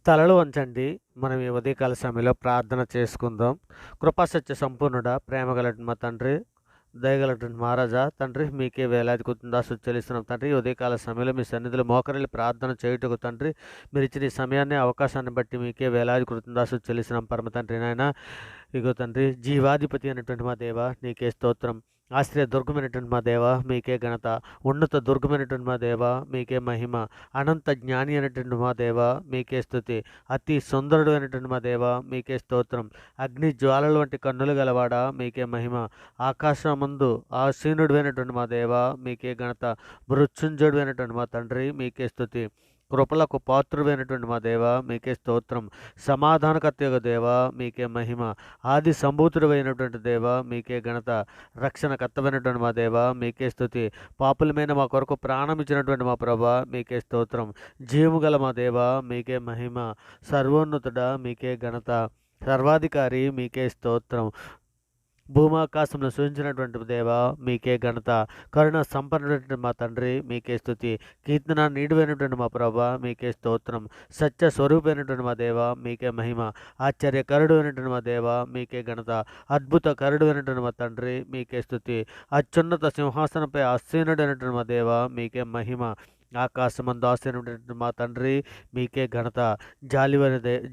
తలలు వంచండి. మనం ఈ ఉదయకాల సమయంలో ప్రార్థన చేసుకుందాం. కృపాసత్య సంపూర్ణుడా, ప్రేమగలటి మా తండ్రి, దయగలటువంటి మహారాజా, తండ్రి మీకే వేలాది కృతజ్ఞతాస్తుతులు చెల్లిస్తున్నాం తండ్రి. ఈ ఉదయకాల సమయంలో మీ సన్నిధిలో మోకరిల్లి ప్రార్థన చేయుటకు తండ్రి, మీరిచ్చిన ఈ సమయాన్ని, అవకాశాన్ని బట్టి మీకే వేలాది కృతజ్ఞతాస్తుతులు చెల్లిస్తున్నాం పరమ తండ్రి నాయన. ఇగో తండ్రి, జీవాధిపతి అయినటువంటి మా దేవ నీకే స్తోత్రం. ఆశ్రయ దుర్గమైనటువంటి మా దేవ మీకే ఘనత. ఉన్నత దుర్గమైనటువంటి మా దేవ మీకే మహిమ. అనంత జ్ఞాని అయినటువంటి మా దేవ మీకే స్తుతి. అతి సుందరుడు అయినటువంటి మా దేవ మీకే స్తోత్రం. అగ్ని జ్వాలల వంటి కన్నులు గలవాడా మీకే మహిమ. ఆకాశమందు ఆసీనుడు అయినటువంటి మా దేవ మీకే ఘనత. మృత్యుంజయుడు అయినటువంటి మా తండ్రి మీకే స్తుతి. కృపలకు పాత్రుడైనటువంటి మా దేవ మీకే స్తోత్రం. సమాధానకర్తయగు దేవ మీకే మహిమ. ఆది సంభూతుడైనటువంటి దేవ మీకే ఘనత. రక్షణకర్తమైనటువంటి మా దేవ మీకే స్తుతి. పాపులమైన మా కొరకు ప్రాణం ఇచ్చినటువంటి మా ప్రభ మీకే స్తోత్రం. జీవము గల మా దేవ మీకే మహిమ. సర్వోన్నతుడా మీకే ఘనత. సర్వాధికారి మీకే స్తోత్రం. భూమాకాశంలో సూచించినటువంటి దేవ మీకే ఘనత. కరుణ సంపన్నుడైనటువంటి మా తండ్రి మీకే స్తుతి. కీర్తన నీడువైనటువంటి మా ప్రభ మీకే స్తోత్రం. సత్య స్వరూపమైనటువంటి మా దేవ మీకే మహిమ. ఆశ్చర్యకరుడు అయినటువంటి మా దేవ మీకే ఘనత. అద్భుత కరుడు అయినటువంటి మా తండ్రి మీకే స్తుతి. అత్యున్నత సింహాసనంపై ఆసీనుడైనటువంటి మా దేవ మీకే మహిమ. ఆకాశమందు ఆసీనుడైనటువంటి మా తండ్రి మీకే ఘనత.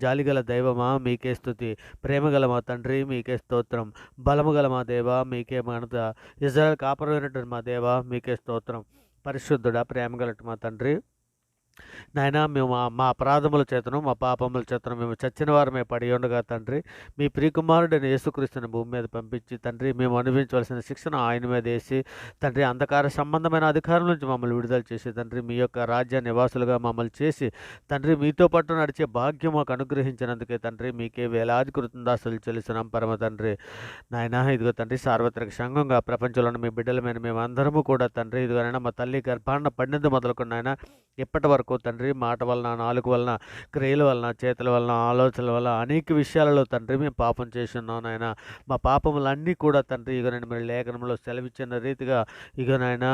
జాలిగల దైవమా మీకే స్తుతి. ప్రేమగల మా తండ్రి మీకే స్తోత్రం. బలము గల మా దేవ మీకే ఘనత. ఇజ్రాయెల్ కాపురమైనటువంటి మా దేవ మీకే స్తోత్రం. పరిశుద్ధుడా, ప్రేమగలటి మా తండ్రి నాయనా, మేము మా అపరాధముల చేతను మా పాపముల చేతను మేము చచ్చిన వారమే పడి ఉండగా తండ్రి, మీ ప్రియకుమారుడైన యేసుక్రీస్తుని భూమి మీద పంపించి తండ్రి, మేము అనుభవించవలసిన శిక్షను ఆయన మీద వేసి తండ్రి, అంధకార సంబంధమైన అధికారం నుంచి మమ్మల్ని విడుదల చేసి తండ్రి, మీ యొక్క రాజ్య నివాసులుగా మమ్మల్ని చేసి తండ్రి, మీతో పాటు నడిచే భాగ్యం మాకు అనుగ్రహించినందుకే తండ్రి, మీకే వేలాది కృతజ్ఞతాస్తుతులు చెల్లిస్తున్నాం పరమ తండ్రి. నాయనా, ఇదిగో తండ్రి, సార్వత్రిక సంఘంగా ప్రపంచంలోని మీ బిడ్డలమైన మేము అందరము కూడా తండ్రి, ఇదిగోనైనా మా తల్లి గర్భాన పడినది మొదలుకొని నాయన ఇప్పటి వరకు తండ్రి, మాట వలన, నాలుక వలన, క్రియల వలన, చేతుల వలన, ఆలోచనల వలన అనేక విషయాలలో తండ్రి మేము పాపం చేసి ఉన్నాం నాయన. మా పాపములన్నీ కూడా తండ్రి, ఇక నేను మీరు లేఖనంలో సెలవిచ్చిన రీతిగా ఇక నాయన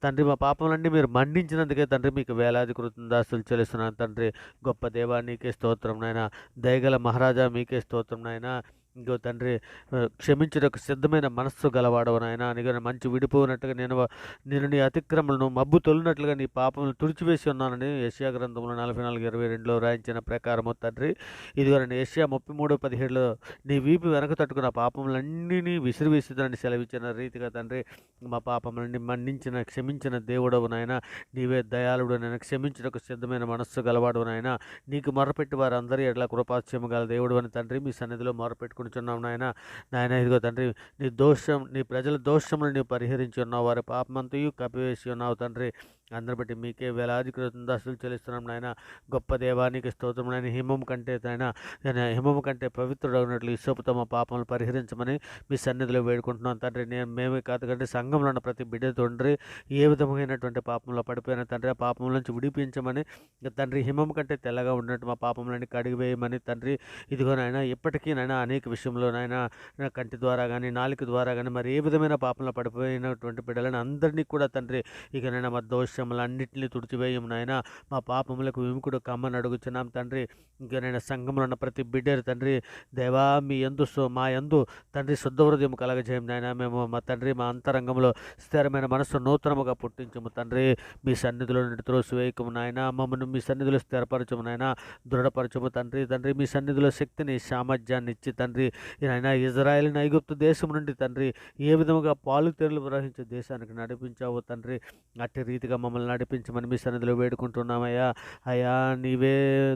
తండ్రి, మా పాపములన్నీ మీరు మండించినందుకే తండ్రి మీకు వేలాది కృతజ్ఞతాస్తుతులు చెల్లిస్తున్నాను తండ్రి. గొప్ప దేవా నీకే స్తోత్రం నాయన. దయగల మహారాజా మీకే స్తోత్రం నాయన. ఇంకో తండ్రి, క్షమించుటకు సిద్ధమైన మనస్సు గలవాడవు నాయన. నీకు మంచి విడిపోయినట్టుగా నేను నీ అతిక్రమలను మబ్బు తొలినట్లుగా నీ పాపములను తుడిచివేసి ఉన్నానని యెషయా గ్రంథంలో 44:22 రాయించిన ప్రకారము తండ్రి, ఇదిగో నేను యెషయా 33:17 నీ వీపు వెనక తట్టుకున్న పాపములన్నీ విసిరివేసిదని సెలవిచ్చిన రీతిగా తండ్రి, మా పాపములన్నీ మన్నించిన క్షమించిన దేవుడవు నాయన. నీవే దయాళుడు నేను క్షమించుటకు సిద్ధమైన మనస్సు గలవాడు నాయన. నీకు మొరపెట్టి వారందరి ఎట్లా కృపాస్యము గల దేవుడు అని తండ్రి మీ సన్నిధిలో మొరపెట్టుకుంటున్నాం నాయన. ఇదిగో తండ్రి, నీ ప్రజల దోషములు నీవు పరిహరించి ఉన్నావు, వారి పాపమంతయు కప్పివేసి ఉన్నావు తండ్రి. అందరి బట్టి మీకే వేలాది కృతజ్ఞతాస్తుతులు చెల్లిస్తున్నాం నాయన. గొప్ప దేవానికి స్తోత్రం నాయన. హిమము కంటే పవిత్రుడగినట్లు ఇసోపుతో మా పాపములు పరిహరించమని మీ సన్నిధిలో వేడుకుంటున్నాం తండ్రి. మేమే కాదు కంటే సంఘంలో ఉన్న ప్రతి బిడ్డ తండ్రి ఏ విధమైనటువంటి పాపంలో పడిపోయిన తండ్రి, ఆ పాపం నుంచి విడిపించమని తండ్రి, హిమము కంటే తెల్లగా ఉన్నట్టు మా పాపములని కడిగివేయమని తండ్రి. ఇదిగో నాయన, ఇప్పటికీ నాయన అనేక విషయంలో నాయన కంటి ద్వారా కానీ, నాలుక ద్వారా కానీ మరి ఏ విధమైన పాపంలో పడిపోయినటువంటి బిడ్డలని అందరినీ కూడా తండ్రి, ఇక నైనా మా దోషములన్నింటినీ తుడిచివేయము నాయన. మా పాపములకు విముకుడు కమ్మని అడుగుచున్నాం తండ్రి. ఇంకా నేను సంఘంలో ఉన్న ప్రతి బిడ్డరు తండ్రి, దేవా మీ యందు మా యందు తండ్రి శుద్ధ హృదయం కలగజేయం నాయన. మేము మా తండ్రి, మా అంతరంగంలో స్థిరమైన మనస్సు నూతనముగా పుట్టించము తండ్రి. మీ సన్నిధిలో నుండి త్రోసివేయకము నాయన. మమ్మల్ని మీ సన్నిధిలో స్థిరపరచము నాయన, దృఢపరచము తండ్రి. మీ సన్నిధిలో శక్తిని, సామర్థ్యాన్ని ఇచ్చి తండ్రి, నాయన ఇజ్రాయేలుని ఐగుప్తు దేశం నుండి తండ్రి ఏ విధముగా పాలు తేళ్లు ప్రవహించే దేశానికి నడిపించావు తండ్రి, అట్టి రీతిగా మమ్మల్ని నడిపించమని మీ సన్నిధిలో వేడుకుంటున్నామయ్యా. అయ్యా, నీవే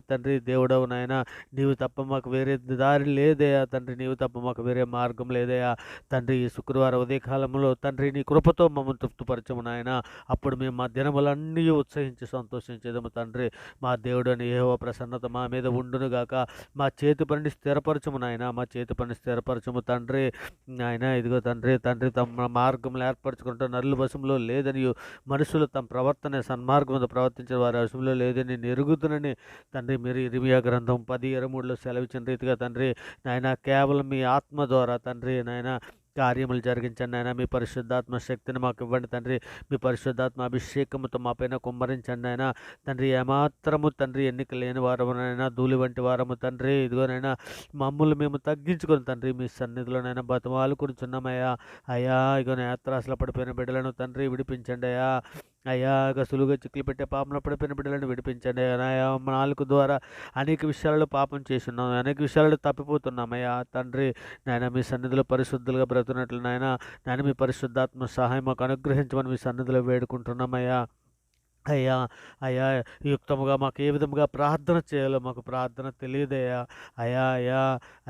తండ్రి దేవుడవు నాయన. నీవు తప్ప మాకు వేరే దారి లేదయా తండ్రి, నీవు తప్ప మాకు వేరే మార్గం లేదయా తండ్రి. ఈ శుక్రవారం ఉదయకాలంలో తండ్రి నీ కృపతో మమ్మల్ని తృప్తిపరచము నాయన. అప్పుడు మేము మా దినములన్నీ ఉత్సహించి సంతోషించేదము తండ్రి. మా దేవుడు అని యెహోవా ప్రసన్నత మా మీద ఉండునుగాక. మా చేతి పనిని స్థిరపరచము నాయన, మా చేతి పని స్థిరపరచము తండ్రి. నాయన ఇదిగో తండ్రి తమ మార్గంలో ఏర్పరచుకుంటూ నరుల వశంలో లేదని, మనుషులు తమ ప్రవర్తన సన్మార్గంలో ప్రవర్తించిన వారి వశంలో లేదని ఎరుగుతునని తండ్రి మీరు ఇర్మియా గ్రంథం 10:23 సెలవిచ్చిన రీతిగా తండ్రి, నాయన కేవలం మీ ఆత్మ ద్వారా తండ్రి నాయన కార్యములు జరిగించండి నాయన. మీ పరిశుద్ధాత్మ శక్తిని మాకు ఇవ్వండి తండ్రి. మీ పరిశుద్ధాత్మ అభిషేకముతో మా పైన కుమ్మరించండి నాయన. తండ్రి ఏమాత్రము తండ్రి ఎన్నిక లేని వారమునైనా ధూళి వంటి వారము తండ్రి. ఇదిగోనైనా మమ్మల్ని మేము తగ్గించుకొని తండ్రి మీ సన్నిధిలోనైనా బతిమాలుకుంటున్నామయ్యా. అయ్యా ఇగో యాత్రాసలో పడిపోయిన బిడ్డలను తండ్రి విడిపించండి అయ్యా. అయ్యా ఇక సులువుగా చిక్కులు పెట్టే పాపంలో పడిపోయిన బిడ్డలను విడిపించండి అయ్యా. మా నాలుగు ద్వారా అనేక విషయాలలో పాపం చేస్తున్నాం, అనేక విషయాలలో తప్పిపోతున్నామయ్యా తండ్రి. నాయన మీ సన్నిధిలో పరిశుద్ధులుగా బ్రతున్నట్లు నాయన మీ పరిశుద్ధాత్మ సహాయం మాకు అనుగ్రహించమని మీ సన్నిధిలో వేడుకుంటున్నామయ్యా. అయ్యా అయ్యా యుక్తముగా మాకు ఏ విధముగా ప్రార్థన చేయాలో మాకు ప్రార్థన తెలియదయ్యా. అయ్యా అయ్యా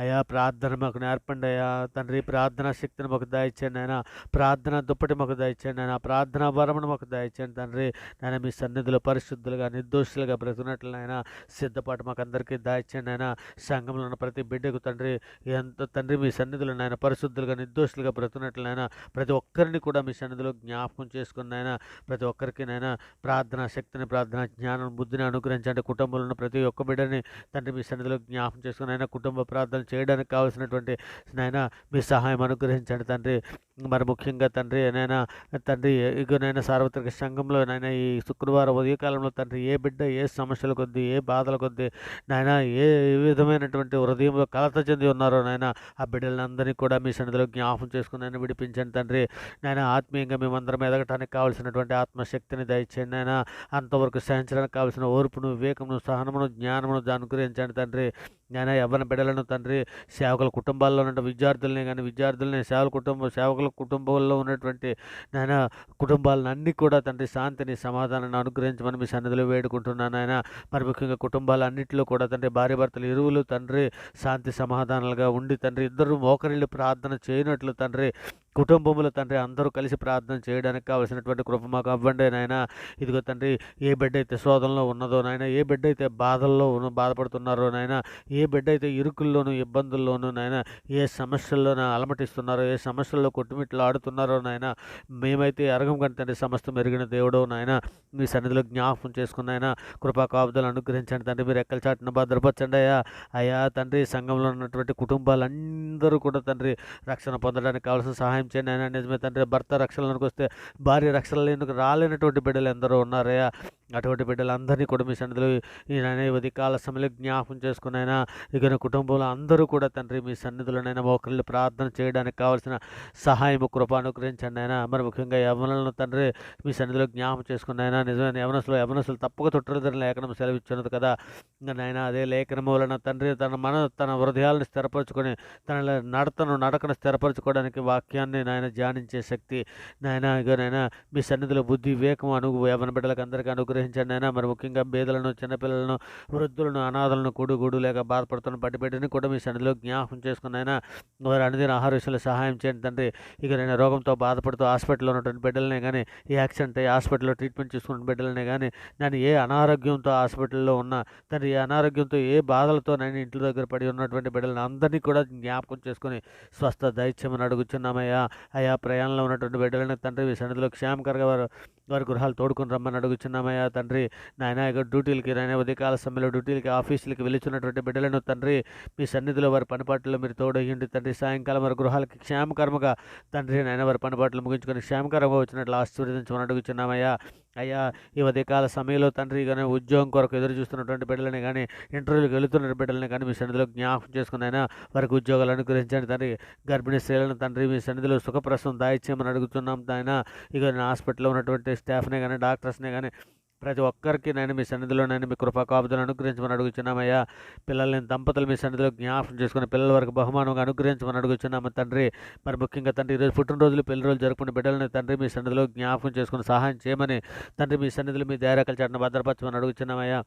అయ్యా ప్రార్థన మాకు నేర్పండి అయ్యా తండ్రి. ప్రార్థనా శక్తిని మాకు దయచేయండి ఆయన. ప్రార్థన దుప్పటి మాకు దయచేయండి ఆయన. ప్రార్థనా వరమును మాకు దయచేయండి తండ్రి. నాయన మీ సన్నిధిలో పరిశుద్ధులుగా నిర్దోషులుగా బ్రతుకున్నట్లు నాయన సిద్ధపాటు మాకు అందరికీ దయచేయండి ఆయన. సంఘంలో ఉన్న ప్రతి బిడ్డకు తండ్రి ఎంత తండ్రి మీ సన్నిధిలో నాయన పరిశుద్ధులుగా నిర్దోషులుగా బ్రతుకున్నట్లు నాయన ప్రతి ఒక్కరిని కూడా మీ సన్నిధిలో జ్ఞాపకం చేసుకుని నాయన ప్రతి ఒక్కరికి నాయన ప్రార్థనా శక్తిని, ప్రార్థనా జ్ఞానం, బుద్ధిని అనుగ్రహించండి. కుటుంబంలో ఉన్న ప్రతి ఒక్క బిడ్డని తండ్రి మీ సన్నిధిలో జ్ఞాపకం చేసుకుని అయినా కుటుంబ ప్రార్థన చేయడానికి కావాల్సినటువంటి నాయన మీ సహాయం అనుగ్రహించండి తండ్రి. మరి ముఖ్యంగా తండ్రి తండ్రి ఇగోనైనా సార్వత్రిక సంఘంలో నాయన ఈ శుక్రవారం ఉదయకాలంలో తండ్రి ఏ బిడ్డ ఏ సమస్యల కొద్దీ ఏ బాధల కొద్దీ నాయన ఏ విధమైనటువంటి హృదయంలో కలత చెంది ఉన్నారో నాయన ఆ బిడ్డలందరినీ కూడా మీ సన్నిధిలో జ్ఞాపకం చేసుకుని ఆయన విడిపించండి తండ్రి. నాయన ఆత్మీయంగా మేమందరం ఎదగటానికి కావాల్సినటువంటి ఆత్మశక్తిని దయచేయండి నాయన. అంతవరకు సహించడానికి కావాల్సిన ఓర్పును, వివేకమును, సహనమును, జ్ఞానమును అనుగ్రహించండి తండ్రి. నాయన యవ్వన బిడ్డలను తండ్రి సేవకుల కుటుంబాల్లో ఉన్న విద్యార్థులనే కానీ విద్యార్థులనే సేవకుల కుటుంబంలో ఉన్నటువంటి నాయన కుటుంబాలను అన్నీ కూడా తండ్రి శాంతిని, సమాధానాన్ని అనుగ్రహించమని మీ సన్నిధిలో వేడుకుంటున్నాను ఆయన. మరి ముఖ్యంగా కుటుంబాలన్నింటిలో కూడా తండ్రి భార్య భర్తలు ఇరువులు తండ్రి శాంతి సమాధానాలుగా ఉండి తండ్రి ఇద్దరు మోకరిల్లి ప్రార్థన చేయనట్లు తండ్రి కుటుంబములు తండ్రి అందరూ కలిసి ప్రార్థన చేయడానికి కావలసినటువంటి కృప మాకు అవ్వండి నాయన. ఇదిగో తండ్రి ఏ బిడ్డ అయితే శోధనలో ఉన్నదో నాయన, ఏ బిడ్డ అయితే బాధల్లో బాధపడుతున్నారో నాయన, ఏ బిడ్డ అయితే ఇరుకుల్లోనూ ఇబ్బందుల్లోనూ నాయన, ఏ సమస్యల్లోనూ అలమటిస్తున్నారో, ఏ సమస్యల్లో కొట్టుమిట్లు ఆడుతున్నారో నాయన, మేమైతే అరగం కానీ తండ్రి సమస్తం మెరిగిన దేవుడో నాయన మీ సన్నిధిలో జ్ఞాపకం చేసుకున్నాయన కృపా కాపుదలు అనుగ్రహించండి తండ్రి. మీరు ఎక్కల చాటున భద్రపరచండి అయ్యా. అయ్యా తండ్రి సంఘంలో ఉన్నటువంటి కుటుంబాలందరూ కూడా తండ్రి రక్షణ పొందడానికి కావాల్సిన సహాయం చేయండి ఆయన. నిజమే తండ్రి భర్త రక్షణలోకి వస్తే భార్య రక్షణలోకి రాలేనటువంటి బిడ్డలు ఎందరో ఉన్నారయ్యా. అటువంటి బిడ్డలందరినీ కూడా మీ సన్నిధిలో ఈయన ఉదయకాల సమయంలో జ్ఞాపకం చేసుకునైనా ఇక కుటుంబంలో అందరూ కూడా తండ్రి మీ సన్నిధిలోనైనా మోకరిల్లి ప్రార్థన చేయడానికి కావాల్సిన సహాయము కృప అనుగ్రహించండి అయినా. మరి ముఖ్యంగా యవనులను తండ్రి మీ సన్నిధిలో జ్ఞాపకం చేసుకున్నైనా నిజమైన యవనసులు తప్పక తొట్టుదని లేఖనం సెలవిచ్చినది కదా. ఇంకా నాయన అదే లేఖనం వలన తండ్రి తన హృదయాలను స్థిరపరచుకొని తన నడకను స్థిరపరచుకోవడానికి వాక్యాన్ని నాయన ధ్యానించే శక్తి నాయన ఇగోనైనా మీ సన్నిధిలో బుద్ధి వివేకం యవన బిడ్డలకు అందరికీ అనుగ్రహించండి అయినా. మరి ముఖ్యంగా పేదలను, చిన్నపిల్లలను, వృద్ధులను, అనాథలను, గూడు లేక బాధపడుతున్న బిడ్డని కూడా మీ సన్నిధిలో జ్ఞాపకం చేసుకుని అయినా వారి అనుదిన ఆహార విషయాలు సహాయం చేయండి తండ్రి. ఇక నేను రోగంతో బాధపడుతూ హాస్పిటల్లో ఉన్నటువంటి బిడ్డలనే కానీ, ఏ యాక్సిడెంట్ అయ్యి హాస్పిటల్లో ట్రీట్మెంట్ చేసుకున్న బిడ్డలనే కానీ, నేను ఏ అనారోగ్యంతో హాస్పిటల్లో ఉన్నా తండ్రి, ఏ అనారోగ్యంతో ఏ బాధలతో నేను ఇంటి దగ్గర పడి ఉన్నటువంటి బిడ్డలను అందరినీ కూడా జ్ఞాపకం చేసుకుని స్వస్థ దైత్యమని అడుగుచున్నామయ్యా. అయ్యా ప్రయాణంలో ఉన్నటువంటి బిడ్డలను తండ్రి మీ సన్నిధిలో క్షేమకరంగా వారి గృహాలు తోడుకుని రమ్మని అడుగుచున్నామయ్యా తండ్రి. నాయన ఇక డ్యూటీలకి నాయన ఉదయకాల సమయంలో డ్యూటీలకి ఆఫీసులకి వెళుచున్నటువంటి బిడ్డలను తండ్రి మీ సన్నిధిలో వారి పనిపాట్లలో మీరు తోడయ్యండి తండ్రి. సాయంకాలం వారి గృహాలకి క్షేమకరముగా తండ్రి నాయన వారి పనిపాట్లు ముగించుకొని క్షేమకరంగా వచ్చినట్లు ఆశీర్వదించమని అడుగుచున్నామయ్యా. అయ్యా ఈ ఉదయకాల సమయంలో తండ్రి కానీ ఉద్యోగం కొరకు ఎదురు చూస్తున్నటువంటి బిడ్డలని కానీ, ఇంటర్వ్యూలకు వెళుతున్న బిడ్డలని కానీ మీ సన్నిధిలో జ్ఞాపకం చేసుకున్నైనా వారికి ఉద్యోగాలు అనుగ్రహించండి తండ్రి. గర్భిణీ స్త్రీలను తండ్రి మీ సన్నిధిలో సుఖప్రసవం దాయిచ్చేయమని అడుగుతున్నాం ఆయన. ఇక హాస్పిటల్లో ఉన్నటువంటి స్టాఫ్నే కానీ, డాక్టర్స్నే కానీ ప్రతి ఒక్కరికి నేను మీ సన్నిధిలో మీ కృపా కాపుదలను అనుగ్రహించమని అడుగుచున్నామయ్యా. పిల్లల్ని దంపతులు మీ సన్నిధిలో జ్ఞాపకం చేసుకుని పిల్లల వరకు బహుమానంగా అనుగ్రహించమని అడుగుచున్నాము తండ్రి. మరి ముఖ్యంగా తండ్రి ఈరోజు పుట్టినరోజులు, పెళ్లి రోజులు జరుపుకునే బిడ్డలని తండ్రి మీ సన్నిధిలో జ్ఞాపకం చేసుకుని సహాయం చేయమని తండ్రి మీ సన్నిధిలో మీ ధైర్యకల చాటును భద్రపరచమని అడుగుచున్నామయ్యా.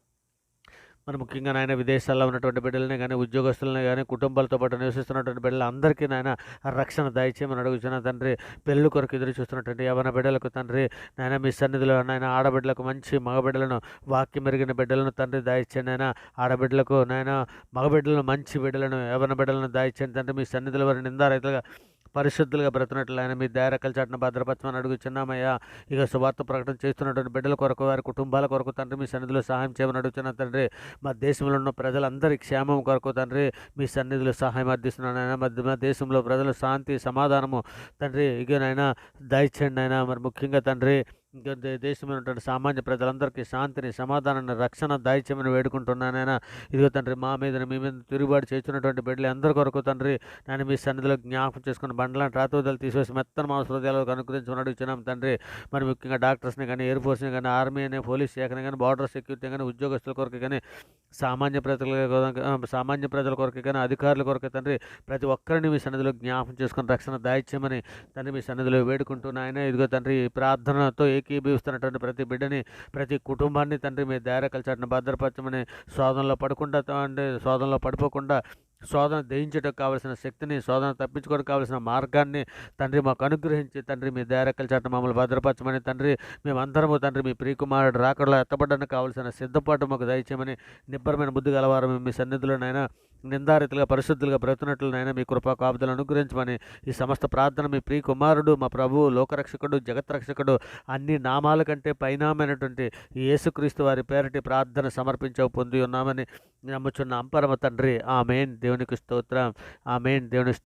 మరి ముఖ్యంగా నాయన విదేశాల్లో ఉన్నటువంటి బిడ్డలనే కానీ, ఉద్యోగస్తులనే కానీ, కుటుంబాలతో పాటు నివసిస్తున్నటువంటి బిడ్డలు అందరికీ నాయన రక్షణ దయచేయమని అడుగుతున్న తండ్రి. పెళ్ళి కొరకు ఎదురు చూస్తున్నటువంటి యవన బిడ్డలకు తండ్రి నాయన మీ సన్నిధిలో నాయన ఆడబిడ్డలకు మంచి మగబిడ్డలను, వాక్యం మెరిగిన బిడ్డలను తండ్రి దయచేయండి నాయన. ఆడబిడ్డలకు నాయన మగబిడ్డలను, మంచి బిడ్డలను, యవన బిడ్డలను దయచేయండి తండ్రి. మీ సన్నిధిలో వారి నిందారైతులుగా పరిశుద్ధులుగా బ్రతునట్లు ఆయన మీ దయారెక్కల చాటున భద్రపరచమని అడుగుచున్నామయ్యా. ఇక సువార్త ప్రకటన చేస్తున్నటువంటి బిడ్డల కొరకు, వారి కుటుంబాల కొరకు తండ్రి మీ సన్నిధిలో సహాయం చేయమని అడుగుతున్నాను తండ్రి. మా దేశంలో ఉన్న ప్రజలందరి క్షేమం కొరకు తండ్రి మీ సన్నిధిలో సహాయం అర్థిస్తున్నాను ఆయన. మా దేశంలో ప్రజలు శాంతి సమాధానము తండ్రి ఇకనైనా దయచేయండి ఆయన. మరి ముఖ్యంగా తండ్రి ఇంకా దేశంలో ఉన్నటువంటి సామాన్య ప్రజలందరికీ శాంతిని సమాధానాన్ని రక్షణ దాయిత్యమని వేడుకుంటున్నానైనా. ఇదిగో తండ్రి మా మీద మీ మీద తిరుగుబాటు చేస్తున్నటువంటి బిడ్డలు అందరి కొరకు తండ్రి నేను మీ సన్నిధిలో జ్ఞాపకం చేసుకుని బండ్లాంటి రాతోదలు తీసివేసి మెత్తన మా హృదయాలకు అనుగ్రహించమని అడుగుతున్నాం తండ్రి. మరి ముఖ్యంగా డాక్టర్స్ని కానీ, ఎయిర్ ఫోర్స్ని కానీ, ఆర్మీ అని, పోలీస్ శాఖని కానీ, బార్డర్ సెక్యూరిటీ కానీ, ఉద్యోగస్తుల కొరకు కానీ, సామాన్య ప్రజల కొరకు కానీ, అధికారుల కొరకు తండ్రి ప్రతి ఒక్కరిని మీ సన్నిధిలో జ్ఞాపకం చేసుకుని రక్షణ దాయిత్యమని తండ్రి మీ సన్నిధిలో వేడుకుంటున్నాయన. ఇదిగో తండ్రి ప్రార్థనతో ఏకీభవిస్తున్నటువంటి ప్రతి బిడ్డని, ప్రతి కుటుంబాన్ని తండ్రి మీ దయారెక్కల చాటున భద్రపరచమని, శోధనలో పడిపోకుండా శోధన జయించడానికి కావలసిన శక్తిని, శోధన తప్పించుకోవడానికి కావలసిన మార్గాన్ని తండ్రి మాకు అనుగ్రహించి తండ్రి మీ దయారెక్కల చాటున మమ్మల్ని భద్రపరచమని తండ్రి. మేమందరము తండ్రి మీ ప్రియకుమారుడు రాకడలో ఎత్తబడడానికి కావలసిన సిద్ధపాటు మాకు దయచేయమని, నిబ్బరమైన బుద్ధి గలవారు మీ సన్నిధిలోనైనా నిందారితులుగా పరిశుద్ధులుగా బ్రతునట్లునైనా మీ కృపా కాపుదలను అనుగ్రహించమని ఈ సమస్త ప్రార్థన మీ ప్రియ కుమారుడు, మా ప్రభువు, లోకరక్షకుడు, జగత్రక్షకుడు, అన్ని నామాల కంటే పైనామైనటువంటి యేసుక్రీస్తు వారి పేరటి ప్రార్థన సమర్పించవు పొంది ఉన్నామని నమ్ముచున్నాం పరమ తండ్రి. ఆమేన్. దేవునికి స్తోత్రం. ఆమేన్. దేవుని